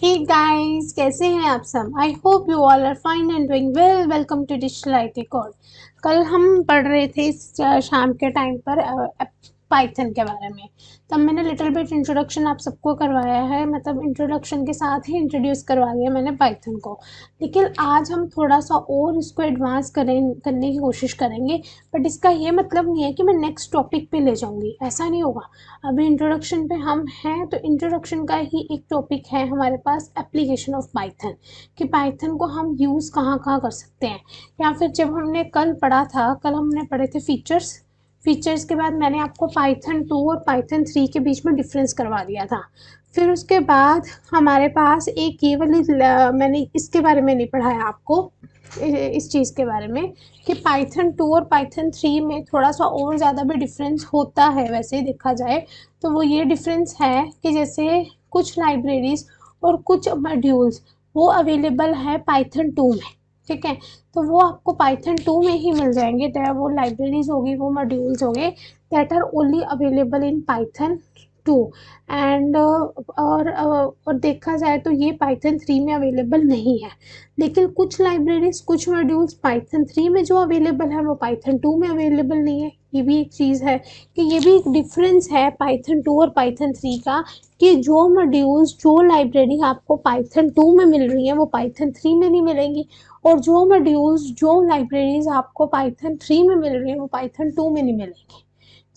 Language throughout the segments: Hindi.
हे गाइस, कैसे हैं आप सब। I hope you all are fine and doing well. Welcome to digital IT code. कल हम पढ़ रहे थे शाम के टाइम पर पाइथन के बारे में। तब मैंने लिटिल बिट इंट्रोडक्शन आप सबको करवाया है, मतलब इंट्रोडक्शन के साथ ही इंट्रोड्यूस करवा दिया मैंने पाइथन को। लेकिन आज हम थोड़ा सा और इसको एडवांस करने की कोशिश करेंगे। बट इसका ये मतलब नहीं है कि मैं नेक्स्ट टॉपिक पे ले जाऊंगी, ऐसा नहीं होगा। अभी इंट्रोडक्शन पे हम हैं, तो इंट्रोडक्शन का ही एक टॉपिक है हमारे पास एप्लीकेशन ऑफ पाइथन, कि पाइथन को हम यूज़ कहाँ कहाँ कर सकते हैं। या फिर जब हमने कल पढ़ा था, कल हमने पढ़े थे फीचर्स के बाद मैंने आपको पाइथन 2 और पाइथन 3 के बीच में डिफरेंस करवा दिया था। फिर उसके बाद हमारे पास एक ये वाली मैंने इसके बारे में नहीं पढ़ाया आपको, इस चीज़ के बारे में कि पाइथन 2 और पाइथन 3 में थोड़ा सा और ज़्यादा भी डिफरेंस होता है। वैसे ही देखा जाए तो वो ये डिफरेंस है कि जैसे कुछ लाइब्रेरीज और कुछ मॉड्यूल्स वो अवेलेबल है पाइथन 2 में, ठीक है। तो वो आपको पाइथन 2 में ही मिल जाएंगे। वो लाइब्रेरीज होगी, वो मॉड्यूल्स होंगे that are only available in Python 2 and और देखा जाए तो ये पाइथन 3 में अवेलेबल नहीं है। लेकिन कुछ लाइब्रेरीज, कुछ मॉड्यूल्स पाइथन 3 में जो अवेलेबल है वो पाइथन 2 में अवेलेबल नहीं है। ये भी एक चीज़ है कि ये भी एक डिफरेंस है पाइथन 2 और पाइथन 3 का, कि जो मॉड्यूल्स, जो लाइब्रेरी आपको पाइथन 2 में मिल रही है वो पाइथन 3 में नहीं मिलेंगी, और जो मॉड्यूल्स, जो लाइब्रेरीज आपको पाइथन 3 में मिल रही है वो पाइथन 2 में नहीं मिलेंगी,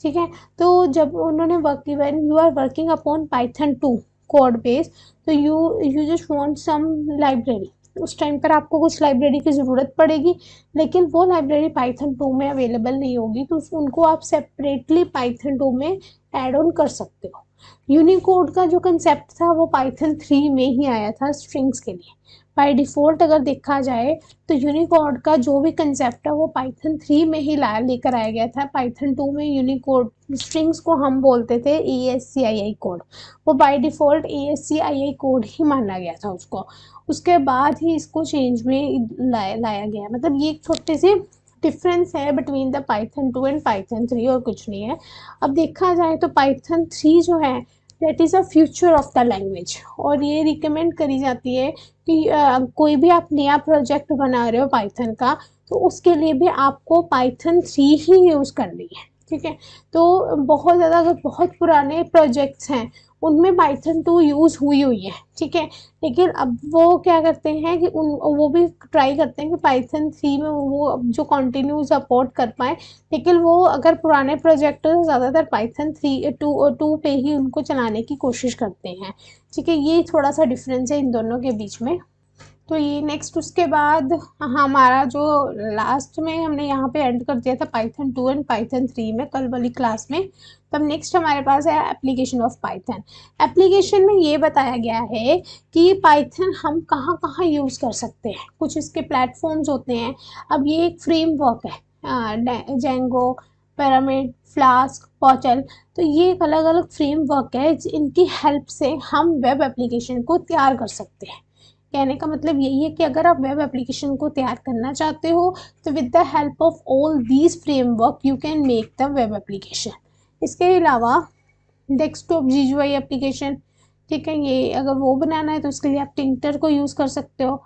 ठीक है। तो जब उन्होंने when you are working upon Python 2 code base, तो you just want some library, उस टाइम पर आपको कुछ लाइब्रेरी की ज़रूरत पड़ेगी, लेकिन वो लाइब्रेरी पाइथन 2 में अवेलेबल नहीं होगी, तो उनको आप सेपरेटली पाइथन 2 में ऐड ऑन कर सकते हो। यूनिकोड का जो कंसेप्ट था वो पाइथन 3 में ही आया था स्ट्रिंग्स के लिए। बाय डिफ़ॉल्ट अगर देखा जाए तो यूनिकोड का जो भी कंसेप्ट है वो पाइथन 3 में ही लेकर आया गया था। पाइथन 2 में यूनिकोड स्ट्रिंग्स को हम बोलते थे ASCII कोड, वो बाय डिफ़ॉल्ट ASCII कोड ही माना गया था उसको। उसके बाद ही इसको चेंज में लाया गया। मतलब ये एक छोटे से डिफरेंस है between the Python 2 and Python 3, और कुछ नहीं है। अब देखा जाए तो पाइथन 3 जो है that is a future of the language, और ये रिकमेंड करी जाती है कि कोई भी आप नया प्रोजेक्ट बना रहे हो पाइथन का, तो उसके लिए भी आपको पाइथन 3 ही यूज़ करनी है, ठीक है। तो बहुत ज़्यादा, अगर बहुत पुराने प्रोजेक्ट्स हैं उनमें पाइथन 2 यूज़ हुई है, ठीक है। लेकिन अब वो क्या करते हैं कि वो भी ट्राई करते हैं कि पाइथन 3 में वो जो कंटिन्यू सपोर्ट कर पाए, लेकिन वो अगर पुराने प्रोजेक्ट तो ज़्यादातर पाइथन 2 पे ही उनको चलाने की कोशिश करते हैं, ठीक है। ये थोड़ा सा डिफरेंस है इन दोनों के बीच में। तो ये नेक्स्ट, उसके बाद हमारा जो लास्ट में हमने यहाँ पे एंड कर दिया था पाइथन 2 एंड पाइथन 3 में कल वाली क्लास में। तब नेक्स्ट हमारे पास है एप्लीकेशन ऑफ पाइथन। एप्लीकेशन में ये बताया गया है कि पाइथन हम कहाँ कहाँ यूज़ कर सकते हैं। कुछ इसके प्लेटफॉर्म्स होते हैं। अब ये एक फ्रेमवर्क है, जेंगो, पिरामिड, फ्लास्क, पोर्टल। तो ये एक अलग अलग फ्रेमवर्क है, इनकी हेल्प से हम वेब एप्लीकेशन को तैयार कर सकते हैं। कहने का मतलब यही है कि अगर आप वेब एप्लीकेशन को तैयार करना चाहते हो तो with the help of all these framework you can make the web application. इसके अलावा डेस्कटॉप GUI एप्लीकेशन, ठीक है, ये अगर वो बनाना है तो उसके लिए आप टिंकर को यूज़ कर सकते हो।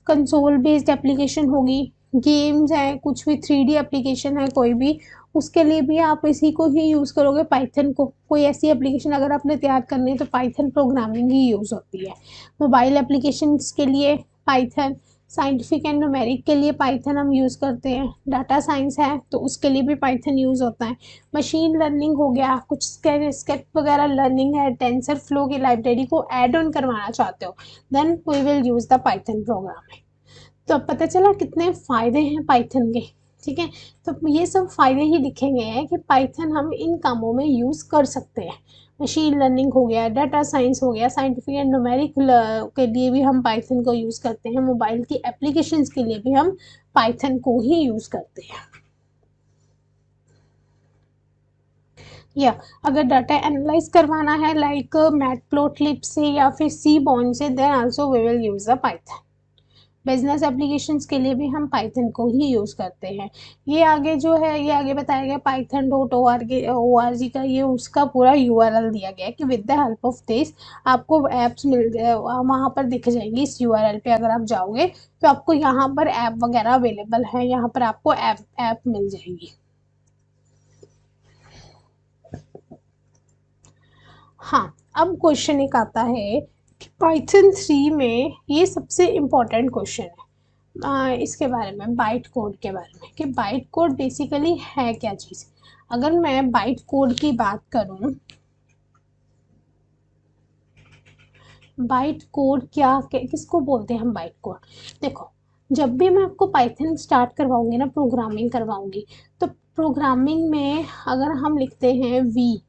कंसोल बेस्ड एप्लीकेशन होगी, गेम्स हैं, कुछ भी 3D एप्लीकेशन है कोई भी, उसके लिए भी आप इसी को ही यूज़ करोगे, पाइथन को। कोई ऐसी एप्लीकेशन अगर आपने तैयार करनी है तो पाइथन प्रोग्रामिंग ही यूज़ होती है। मोबाइल एप्लीकेशंस के लिए पाइथन, साइंटिफिक एंड न्यूमेरिक के लिए पाइथन हम यूज़ करते हैं, डाटा साइंस है तो उसके लिए भी पाइथन यूज़ होता है। मशीन लर्निंग हो गया, कुछ स्केच वगैरह लर्निंग है, टेंसर फ्लो की लाइब्रेरी को ऐड ऑन करवाना चाहते हो, then we will use the Python programming. तो अब पता चला कितने फ़ायदे हैं पाइथन के, ठीक है। तो ये सब फ़ायदे ही दिखेंगे हैं कि पाइथन हम इन कामों में यूज़ कर सकते हैं। मशीन लर्निंग हो गया, डाटा साइंस हो गया, साइंटिफिक एंड न्यूमेरिक के लिए भी हम पाइथन को यूज़ करते हैं, मोबाइल की एप्लीकेशंस के लिए भी हम पाइथन को ही यूज़ करते हैं। या अगर डाटा एनालाइज करवाना है लाइक मैटप्लॉटलिब से या फिर सीबॉर्न से, then also we will use the Python. Business applications के लिए भी हम पाइथन को ही यूज़ करते हैं। ये आगे जो है ये आगे बताया गया python.org का ये उसका पूरा URL दिया गया है कि with the help of this आपको ऐप्स वहाँ पर दिख जाएंगी। इस URL पे अगर आप जाओगे तो आपको यहाँ पर ऐप वगैरह अवेलेबल है, यहाँ पर आपको ऐप मिल जाएगी। हाँ, अब क्वेश्चन एक आता है कि पाइथन 3 में ये सबसे इम्पोर्टेंट क्वेश्चन है इसके बारे में, बाइट कोड के बारे में, कि बाइट कोड बेसिकली है क्या चीज़। अगर मैं बाइट कोड की बात करूं, बाइट कोड किसको बोलते हैं हम बाइट कोड। देखो, जब भी मैं आपको पाइथन स्टार्ट करवाऊंगी ना, प्रोग्रामिंग करवाऊंगी, तो प्रोग्रामिंग में अगर हम लिखते हैं वी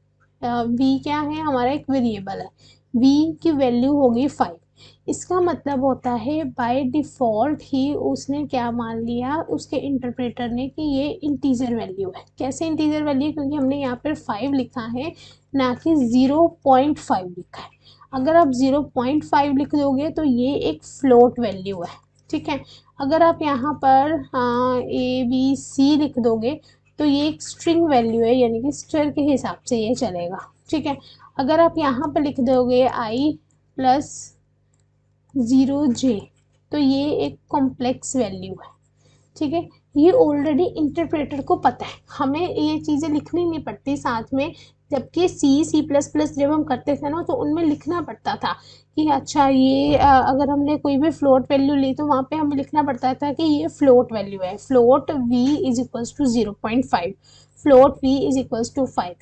क्या है, हमारा एक वेरिएबल है, वी की वैल्यू होगी 5। इसका मतलब होता है बाय डिफ़ॉल्ट ही उसने क्या मान लिया, उसके इंटरप्रेटर ने, कि ये इंटीजर वैल्यू है। कैसे इंटीजर वैल्यू, क्योंकि हमने यहाँ पर 5 लिखा है ना कि 0.5 लिखा है। अगर आप 0.5 लिख दोगे तो ये एक फ्लोट वैल्यू है, ठीक है। अगर आप यहाँ पर ABC लिख दोगे तो ये एक स्ट्रिंग वैल्यू है, यानी कि स्ट्रिंग के हिसाब से ये चलेगा, ठीक है। अगर आप यहाँ पर लिख दोगे I+0J तो ये एक कॉम्प्लेक्स वैल्यू है, ठीक है। ये ऑलरेडी इंटरप्रेटर को पता है, हमें ये चीज़ें लिखनी नहीं पड़ती साथ में। जबकि C++ जब हम करते थे ना तो उनमें लिखना पड़ता था कि अच्छा ये अगर हमने कोई भी फ्लोट वैल्यू ली तो वहाँ पे हमें लिखना पड़ता था कि ये फ्लोट वैल्यू है, float v = 0.5, float v = 5,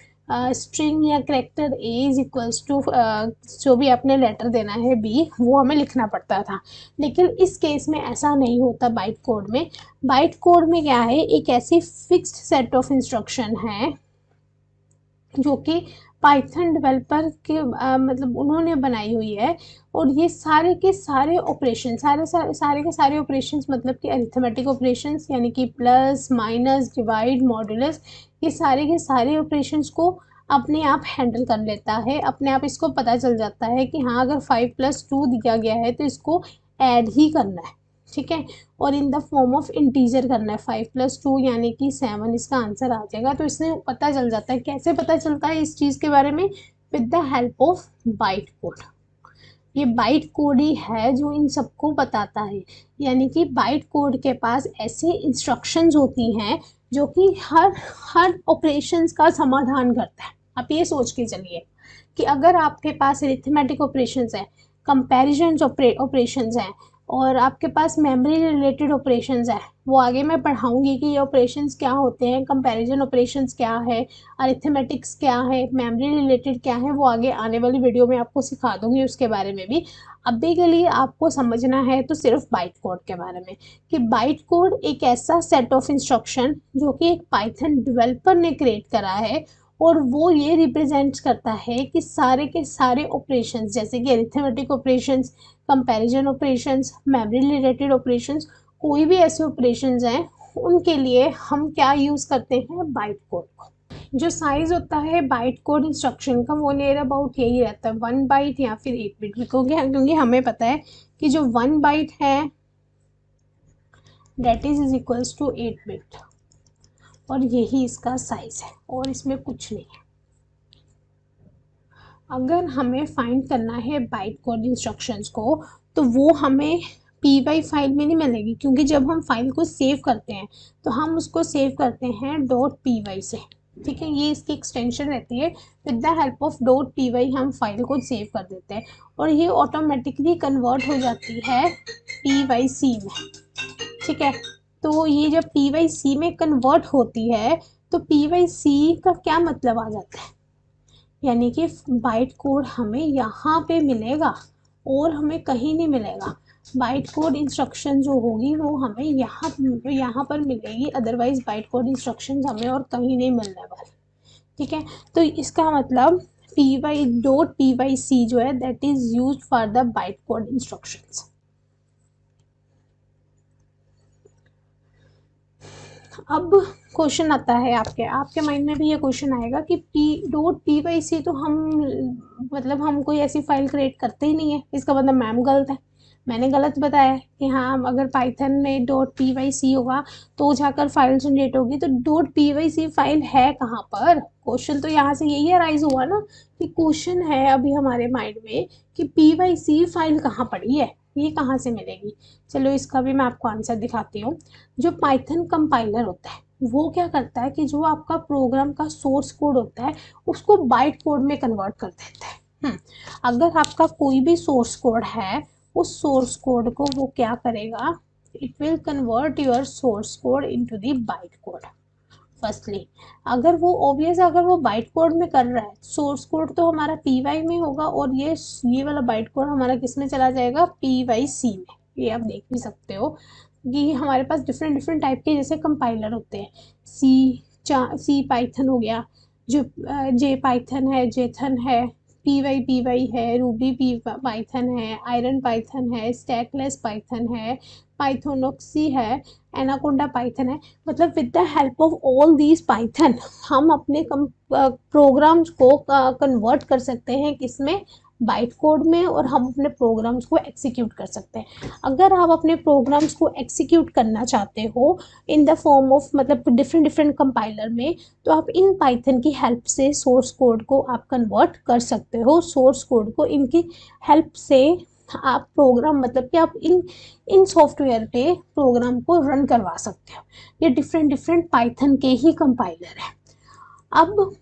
string या करेक्टर a जो भी आपने लेटर देना है b, वो हमें लिखना पड़ता था। लेकिन इस केस में ऐसा नहीं होता बाइट कोड में। बाइट कोड में क्या है, एक ऐसी फिक्स्ड सेट ऑफ इंस्ट्रक्शन है जो कि पाइथन डेवलपर के मतलब उन्होंने बनाई हुई है। और ये सारे के सारे ऑपरेशन, सारे के सारे ऑपरेशंस, मतलब कि अरिथमेटिक ऑपरेशंस यानी कि प्लस माइनस डिवाइड मॉड्यूलस, ये सारे के सारे ऑपरेशंस को अपने आप हैंडल कर लेता है। अपने आप इसको पता चल जाता है कि हाँ अगर 5+2 दिया गया है तो इसको ऐड ही करना है, ठीक है, और in the form of integer करना है। 5+2 यानी कि 7 इसका आंसर आ जाएगा। तो इसमें पता चल जाता है। कैसे पता चलता है इस चीज़ के बारे में, with the help of byte code. ये बाइट कोड ही है जो इन सबको बताता है, यानी कि बाइट कोड के पास ऐसे इंस्ट्रक्शंस होती हैं जो कि हर ऑपरेशंस का समाधान करता है। आप ये सोच के चलिए कि अगर आपके पास अरिथमेटिक ऑपरेशंस हैं, कंपैरिजन ऑपरेशंस हैं, और आपके पास मेमोरी रिलेटेड ऑपरेशंस है, वो आगे मैं पढ़ाऊंगी कि ये ऑपरेशंस क्या होते हैं, कंपैरिजन ऑपरेशंस क्या है, अरिथमेटिक्स क्या है, मेमोरी रिलेटेड क्या है, वो आगे आने वाली वीडियो में आपको सिखा दूंगी उसके बारे में भी। अभी के लिए आपको समझना है तो सिर्फ बाइट कोड के बारे में, कि बाइट कोड एक ऐसा सेट ऑफ इंस्ट्रक्शन जो कि एक पाइथन डेवलपर ने क्रिएट करा है, और वो ये रिप्रेजेंट करता है कि सारे के सारे ऑपरेशंस, जैसे कि arithmetic operations, comparison operations, memory related operations, कोई भी ऐसे ऑपरेशंस हैं उनके लिए हम क्या यूज़ करते हैं, बाइट कोड को। जो साइज़ होता है बाइट कोड इंस्ट्रक्शन का वो नियर अबाउट यही रहता है, 1 बाइट या फिर 8 बिट, क्योंकि हमें पता है कि जो 1 बाइट है that is equals to 8 bit, और यही इसका साइज़ है और इसमें कुछ नहीं है। अगर हमें फाइंड करना है बाइट कोड इंस्ट्रक्शंस को तो वो हमें py फाइल में नहीं मिलेगी, क्योंकि जब हम फाइल को सेव करते हैं तो हम उसको सेव करते हैं .py से, ठीक है। ये इसकी एक्सटेंशन रहती है, with the help of .py हम फाइल को सेव कर देते हैं और ये ऑटोमेटिकली कन्वर्ट हो जाती है pyc में, ठीक है। तो ये जब pyc में कन्वर्ट होती है तो pyc का क्या मतलब आ जाता है, यानी कि बाइट कोड हमें यहाँ पे मिलेगा और हमें कहीं नहीं मिलेगा। बाइट कोड इंस्ट्रक्शन जो होगी वो हमें यहाँ पर मिलेगी, अदरवाइज बाइट कोड इंस्ट्रक्शन हमें और कहीं नहीं मिलने वाली, ठीक है। तो इसका मतलब .pyc जो है that is used for the byte code instructions. अब क्वेश्चन आता है आपके माइंड में भी ये क्वेश्चन आएगा कि .pyc तो हम कोई ऐसी फाइल क्रिएट करते ही नहीं है, इसका मतलब मैम गलत है। मैंने गलत बताया कि हाँ अगर पाइथन में .pyc होगा तो जाकर फाइल जनरेट होगी, तो .pyc फाइल है कहाँ पर? क्वेश्चन तो यहाँ से यही अराइज हुआ ना कि क्वेश्चन है अभी हमारे माइंड में कि pyc फाइल कहाँ पड़ी है, ये कहाँ से मिलेगी। चलो इसका भी मैं आपको आंसर दिखाती हूँ। जो पाइथन कंपाइलर होता है वो क्या करता है कि जो आपका प्रोग्राम का सोर्स कोड होता है उसको बाइट कोड में कन्वर्ट कर देता है। अगर आपका कोई भी सोर्स कोड है उस सोर्स कोड को वो क्या करेगा, it will convert your source code into the byte code. Firstly अगर वो ऑब्वियस अगर वो बाइट कोड में कर रहा है, सोर्स कोड तो हमारा py में होगा और ये वाला बाइट कोड हमारा किस में चला जाएगा, pyc में। ये आप देख भी सकते हो कि हमारे पास डिफरेंट डिफरेंट टाइप के जैसे कंपाइलर होते हैं। सी पाइथन हो गया, जो जे पाइथन है, जेथन है, पी है, रूबी पी पाइथन है, आयरन पाइथन है, स्टैकलेस पाइथन है, पाइथोनोक्सी है, एनाकोंडा पाइथन है। मतलब with the help of all these Python हम अपने प्रोग्राम्स को कन्वर्ट कर सकते हैं किसमें, बाइट कोड में, और हम अपने प्रोग्राम्स को एक्सिक्यूट कर सकते हैं। अगर आप अपने प्रोग्राम्स को एक्सिक्यूट करना चाहते हो इन द फॉर्म ऑफ मतलब डिफरेंट डिफरेंट कंपाइलर में, तो आप इन पाइथन की हेल्प से सोर्स कोड को आप कन्वर्ट कर सकते हो। सोर्स कोड को इनकी हेल्प से आप प्रोग्राम मतलब कि आप इन सॉफ्टवेयर पे प्रोग्राम को रन करवा सकते हो। ये डिफरेंट डिफरेंट पाइथन के ही कंपाइलर है। अब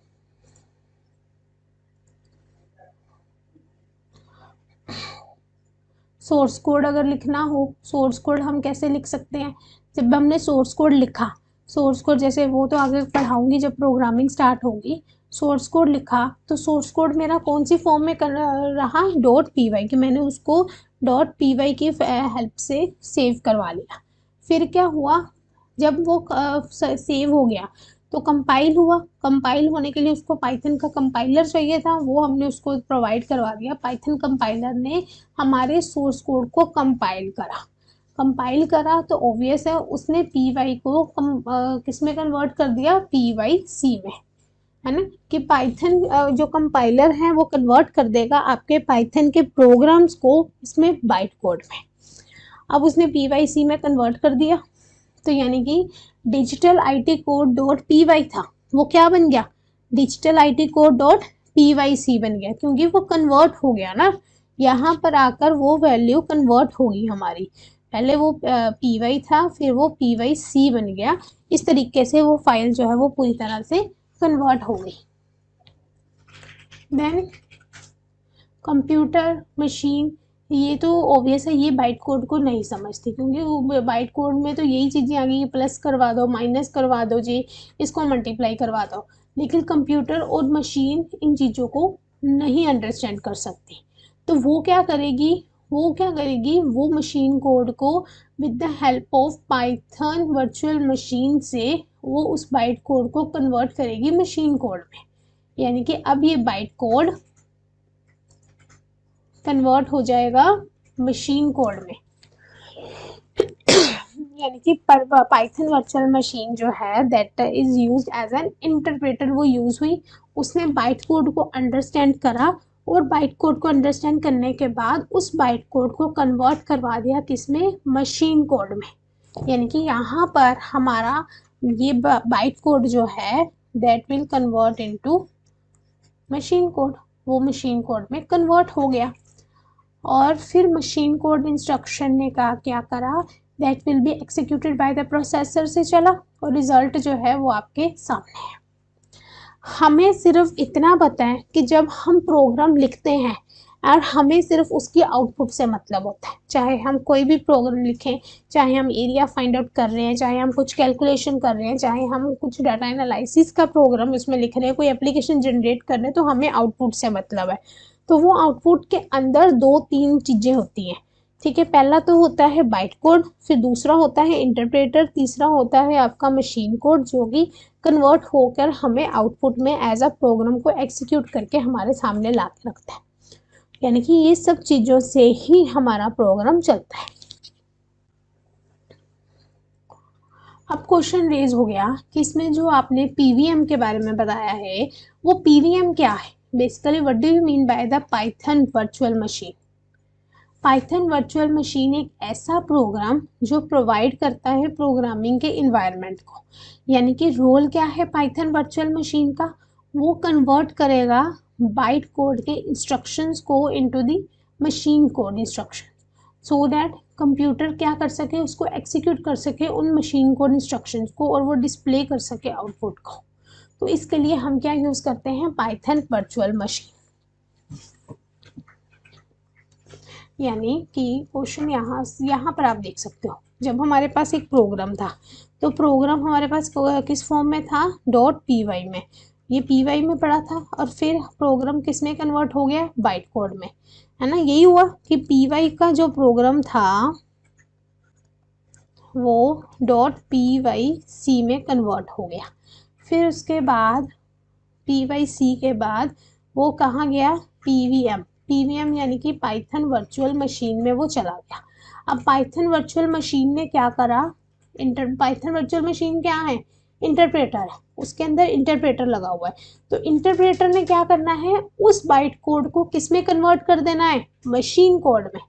सोर्स कोड अगर लिखना हो, सोर्स कोड हम कैसे लिख सकते हैं, जब हमने सोर्स कोड लिखा, सोर्स कोड जैसे वो तो आगे पढ़ाऊंगी जब प्रोग्रामिंग स्टार्ट होगी। सोर्स कोड लिखा तो सोर्स कोड मेरा कौन सी फॉर्म में कर रहा, .py, कि मैंने उसको .py की हेल्प से सेव करवा लिया। फिर क्या हुआ, जब वो सेव हो गया तो कंपाइल हुआ। कंपाइल होने के लिए उसको पाइथन का कंपाइलर चाहिए था, वो हमने उसको प्रोवाइड करवा दिया। पाइथन कंपाइलर ने हमारे सोर्स कोड को कंपाइल करा। कंपाइल करा तो ऑब्वियस है उसने py को किस में कन्वर्ट कर दिया, pyc में, है ना। कि पाइथन जो कंपाइलर है वो कन्वर्ट कर देगा आपके पाइथन के प्रोग्राम्स को इसमें बाइट कोड में। अब उसने pyc में कन्वर्ट कर दिया तो यानी कि डिजिटल IT कोड .py था वो क्या बन गया, डिजिटल IT कोड .pyc बन गया, क्योंकि वो कन्वर्ट हो गया ना। यहाँ पर आकर वो वैल्यू कन्वर्ट होगी हमारी, पहले वो py था फिर वो pyc बन गया। इस तरीके से वो फाइल जो है वो पूरी तरह से कन्वर्ट हो गई। देन कंप्यूटर मशीन, ये तो ऑब्वियस है ये बाइट कोड को नहीं समझती, क्योंकि बाइट कोड में तो यही चीज़ें आ गई, प्लस करवा दो, माइनस करवा दो जी, इसको मल्टीप्लाई करवा दो। लेकिन कंप्यूटर और मशीन इन चीज़ों को नहीं अंडरस्टैंड कर सकती, तो वो क्या करेगी, वो मशीन कोड को with the help of Python virtual machine से वो उस बाइट कोड को कन्वर्ट करेगी मशीन कोड में। यानी कि अब ये बाइट कोड कन्वर्ट हो जाएगा मशीन कोड में। यानी कि पाइथन वर्चुअल मशीन जो है that is used as an interpreter, वो यूज हुई, उसने बाइट कोड को अंडरस्टैंड करा और बाइट कोड को अंडरस्टैंड करने के बाद उस बाइट कोड को कन्वर्ट करवा दिया किसमें, मशीन कोड में। यानी कि यहाँ पर हमारा ये बाइट कोड जो है that will convert into machine code, वो मशीन कोड में कन्वर्ट हो गया। और फिर मशीन कोड इंस्ट्रक्शन ने कहा क्या करा, that will be executed by the processor से चला और रिजल्ट जो है वो आपके सामने है। हमें सिर्फ इतना पता है कि जब हम प्रोग्राम लिखते हैं और हमें सिर्फ उसकी आउटपुट से मतलब होता है, चाहे हम कोई भी प्रोग्राम लिखें, चाहे हम एरिया फाइंड आउट कर रहे हैं, चाहे हम कुछ कैलकुलेशन कर रहे हैं, चाहे हम कुछ डाटा एनालिसिस का प्रोग्राम इसमें लिख रहे हैं, कोई एप्लीकेशन जनरेट कर रहे हैं, तो हमें आउटपुट से मतलब है। तो वो आउटपुट के अंदर 2-3 चीज़ें होती हैं, ठीक है। पहला तो होता है बाइट कोड, फिर दूसरा होता है इंटरप्रेटर, तीसरा होता है आपका मशीन कोड जो कि कन्वर्ट होकर हमें आउटपुट में एज अ प्रोग्राम को एग्जीक्यूट करके हमारे सामने ला के रखता है। यानी कि ये सब चीज़ों से ही हमारा प्रोग्राम चलता है। अब क्वेश्चन रेज हो गया कि इसमें जो आपने पीवीएम के बारे में बताया है वो पीवीएम क्या है, basically what do you mean by the Python virtual machine. Python virtual machine एक ऐसा प्रोग्राम जो प्रोवाइड करता है प्रोग्रामिंग के इन्वायरमेंट को, यानी कि रोल क्या है पाइथन वर्चुअल मशीन का, वो कन्वर्ट करेगा बाइट कोड के इंस्ट्रक्शंस को into the machine code instruction, so that computer क्या कर सके, उसको एक्सिक्यूट कर सके उन मशीन कोड इंस्ट्रक्शंस को और वो डिस्प्ले कर सके आउटपुट को। तो इसके लिए हम क्या यूज़ करते हैं, पाइथन वर्चुअल मशीन। यानी कि क्वेश्चन यहाँ पर आप देख सकते हो, जब हमारे पास एक प्रोग्राम था तो प्रोग्राम हमारे पास किस फॉर्म में था, .py में, ये py में पड़ा था और फिर प्रोग्राम किस में कन्वर्ट हो गया, बाइट कोड में, है ना। यही हुआ कि py का जो प्रोग्राम था वो .pyc में कन्वर्ट हो गया, फिर उसके बाद pyc के बाद वो कहाँ गया, pvm यानी कि पाइथन वर्चुअल मशीन में वो चला गया। अब पाइथन वर्चुअल मशीन ने क्या करा, पाइथन वर्चुअल मशीन क्या है, इंटरप्रेटर है, उसके अंदर इंटरप्रेटर लगा हुआ है। तो इंटरप्रेटर ने क्या करना है, उस बाइट कोड को किस में कन्वर्ट कर देना है, मशीन कोड में,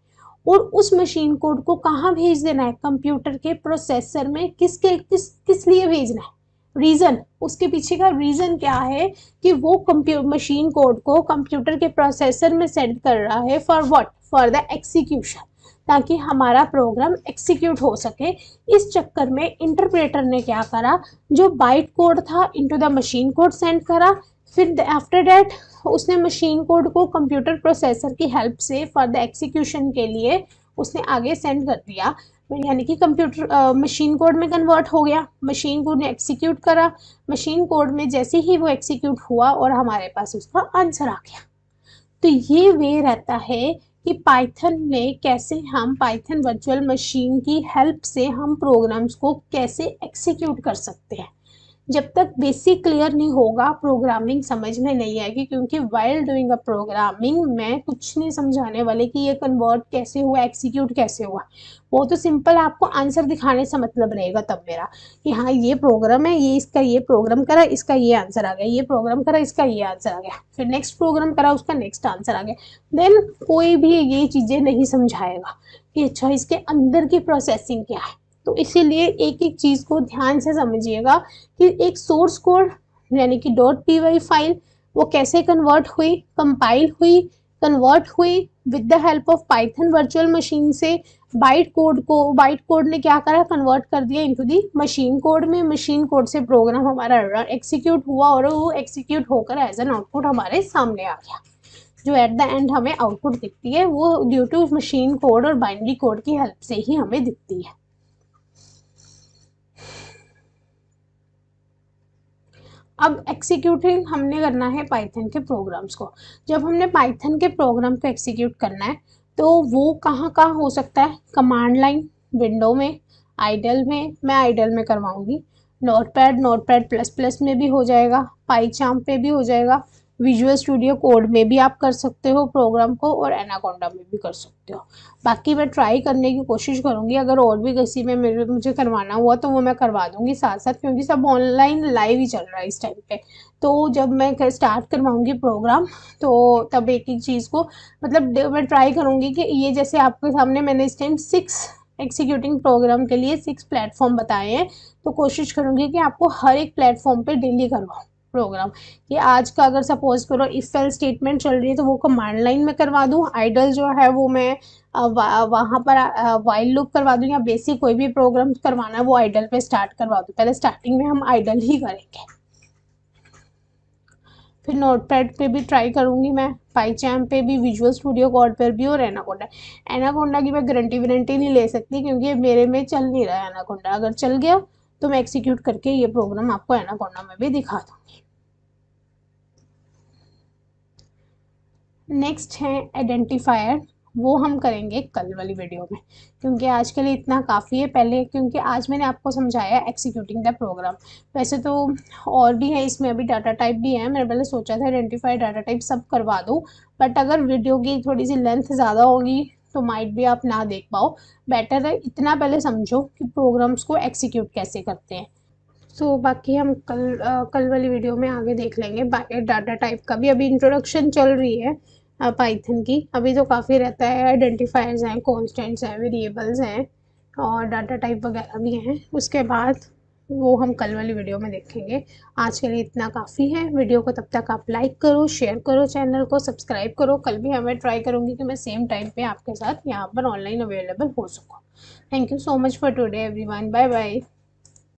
और उस मशीन कोड को कहाँ भेज देना है, कंप्यूटर के प्रोसेसर में। किस लिए भेजना है, रीज़न, उसके पीछे का रीज़न क्या है कि वो मशीन कोड को कंप्यूटर के प्रोसेसर में सेंड कर रहा है for what, for the execution, ताकि हमारा प्रोग्राम एक्सिक्यूट हो सके। इस चक्कर में इंटरप्रेटर ने क्या करा, जो बाइट कोड था into the machine code send करा, फिर आफ्टर दैट उसने मशीन कोड को कंप्यूटर प्रोसेसर की हेल्प से फॉर द एक्सिक्यूशन के लिए उसने आगे सेंड कर दिया, यानी कि कंप्यूटर मशीन कोड में कन्वर्ट हो गया, मशीन कोड ने एक्सिक्यूट करा, मशीन कोड में जैसे ही वो एक्सिक्यूट हुआ और हमारे पास उसका आंसर आ गया। तो ये वे रहता है कि पाइथन में कैसे हम पाइथन वर्चुअल मशीन की हेल्प से हम प्रोग्राम्स को कैसे एक्सिक्यूट कर सकते हैं। जब तक बेसिक क्लियर नहीं होगा प्रोग्रामिंग समझ में नहीं आएगी, क्योंकि वाइल डूइंग अ प्रोग्रामिंग मैं कुछ नहीं समझाने वाले कि ये कन्वर्ट कैसे हुआ, एक्सिक्यूट कैसे हुआ। वो तो सिंपल आपको आंसर दिखाने से मतलब रहेगा तब मेरा, कि हाँ ये प्रोग्राम है, ये इसका ये प्रोग्राम करा, इसका ये आंसर आ गया, ये प्रोग्राम करा, इसका ये आंसर आ गया, फिर नेक्स्ट प्रोग्राम करा, उसका नेक्स्ट आंसर आ गया। देन कोई भी ये चीज़ें नहीं समझाएगा कि अच्छा इसके अंदर की प्रोसेसिंग क्या है। तो इसीलिए एक एक चीज़ को ध्यान से समझिएगा कि एक सोर्स कोड यानी कि .py फाइल वो कैसे कन्वर्ट हुई, कंपाइल हुई, कन्वर्ट हुई with the help of Python virtual machine से बाइट कोड ने क्या करा, कन्वर्ट कर दिया इनटू दी मशीन कोड में, मशीन कोड से प्रोग्राम हमारा एक्सिक्यूट हुआ और वो एक्सिक्यूट होकर एज एन आउटपुट हमारे सामने आ गया, जो एट द एंड हमें आउटपुट दिखती है वो ड्यू टू मशीन कोड और बाइनरी कोड की हेल्प से ही हमें दिखती है। अब एक्सिक्यूटिंग हमने करना है पाइथन के प्रोग्राम्स को। जब हमने पाइथन के प्रोग्राम को एक्सिक्यूट करना है तो वो कहाँ कहाँ हो सकता है, कमांड लाइन, विंडो में, आइडल में, मैं आइडल में करवाऊंगी, नोटपैड प्लस प्लस में भी हो जाएगा, पाईचार्म पे भी हो जाएगा, विजुअल स्टूडियो कोड में भी आप कर सकते हो प्रोग्राम को, और एनाकोंडा में भी कर सकते हो। बाकी मैं ट्राई करने की कोशिश करूँगी, अगर और भी किसी में मुझे करवाना हुआ तो वो मैं करवा दूँगी साथ साथ, क्योंकि सब ऑनलाइन लाइव ही चल रहा है इस टाइम पे। तो जब मैं स्टार्ट करवाऊँगी प्रोग्राम तो तब एक एक चीज़ को मतलब मैं ट्राई करूँगी कि ये जैसे आपके सामने मैंने इस टाइम 6 एक्सिक्यूटिंग प्रोग्राम के लिए 6 प्लेटफॉर्म बताए हैं, तो कोशिश करूँगी कि आपको हर एक प्लेटफॉर्म पर डेली करवाऊँ प्रोग्राम। कि आज का अगर सपोज करो इफ एल्स स्टेटमेंट चल रही है तो वो कमांड लाइन में करवा दूँ, आइडल जो है वो मैं वहाँ पर वाइल लूप करवा दूँ, या बेसिक कोई भी प्रोग्राम करवाना है वो आइडल पे स्टार्ट करवा दूँ। पहले स्टार्टिंग में हम आइडल ही करेंगे, फिर नोटपैड पे भी ट्राई करूँगी मैं, पाईचार्म पे भी, विजुअल स्टूडियो कोड पर भी, और एनाकोंडा की मैं गारंटी नहीं ले सकती क्योंकि मेरे में चल नहीं रहा है एनाकोंडा। अगर चल गया तो मैं एक्सिक्यूट करके ये प्रोग्राम आपको एनाकोंडा में भी दिखा दूँगी। नेक्स्ट है आइडेंटिफायर, वो हम करेंगे कल वाली वीडियो में, क्योंकि आज के लिए इतना काफ़ी है। पहले क्योंकि आज मैंने आपको समझाया एक्सिक्यूटिंग द प्रोग्राम, वैसे तो और भी है इसमें, अभी डाटा टाइप भी है। मैंने पहले सोचा था आइडेंटिफाई डाटा टाइप सब करवा दूँ, बट अगर वीडियो की थोड़ी सी लेंथ ज़्यादा होगी तो माइट भी आप ना देख पाओ। बेटर है इतना पहले समझो कि प्रोग्राम्स को एक्सिक्यूट कैसे करते हैं। तो बाकी हम कल वाली वीडियो में आगे देख लेंगे। डाटा टाइप का भी अभी इंट्रोडक्शन चल रही है, पाइथन की। अभी तो काफ़ी रहता है, आइडेंटिफायर्स हैं, कॉन्स्टेंट्स हैं, वेरिएबल्स हैं और डाटा टाइप वगैरह भी हैं। उसके बाद वो हम कल वाली वीडियो में देखेंगे। आज के लिए इतना काफ़ी है। वीडियो को तब तक आप लाइक करो, शेयर करो, चैनल को सब्सक्राइब करो। कल भी मैं ट्राई करूँगी कि मैं सेम टाइम पे आपके साथ यहाँ पर ऑनलाइन अवेलेबल हो सकूँ। Thank you so much for today everyone. Bye bye.